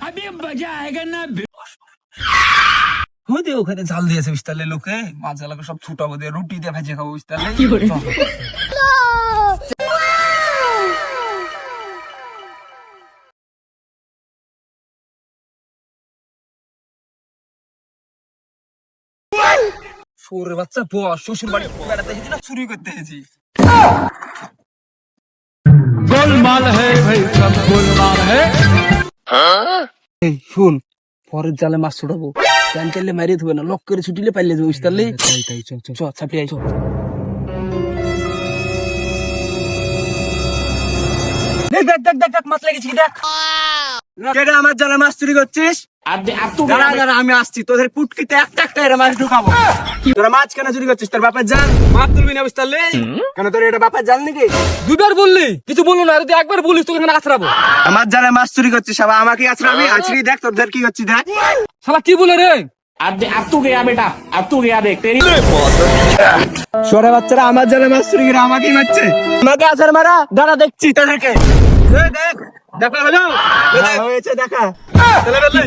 अभी मजा आएगा ना। ওখানে জাল দিয়েছে বিস্তারে লোকে, মাছ জালাকে সব ছুটাবো দিয়ে রুটি দিয়ে ভেজে খাবো বিস্তারে। শোরের বাচ্চা বস, শ্বশুর বাড়ি বেড়াতে এসেছি না চুরি করতে এসেছি। गोलमाल है भाई, सब गोलमाल है। এই শুন, পরের জালে মাছ ছুটাবো, প্যান্টেলে মারিয়ে ধুবে না, লক করে ছুটিলে পাইলে যাবো বুঝতে তাই চল চল ছাপিয়ে আইছো। দেখ দেখ দেখ দেখ দেখ মাছ লেগেছে কি দেখ। কেডা আমার জালে মাছ চুরি করছিস? দাঁড়া দাঁড়া আমি আসছি, তোদের পুটকিতে একটা একটা এরা মাছ ঢুকাবো। তোরা মাছ কেন চুরি করছিস? তোর বাপের জাল মাছ তুলবি না বুঝতে পারলি? কেন তোর এটা বাপের জাল নাকি? দুবার বললি কিছু বললো না, যদি একবার বলিস তোকে এখানে আছড়াবো। আমার জালে মাছ চুরি করছিস, আবার আমাকে আছড়াবি? আছড়ি দেখ তোদের কি করছিস দেখ। শালা কি বলে রে? अब तू गया बेटा, अब तू गया देख तेरी। সরে বাচ্চারা আমার জালে মাছ চুরি করে আমাকেই মারছে। আমাকে আছাড় মারা, দাঁড়া দেখছি তোদেরকে। দেখ দেখ হলো হয়েছে দেখা। চলে বেরোলে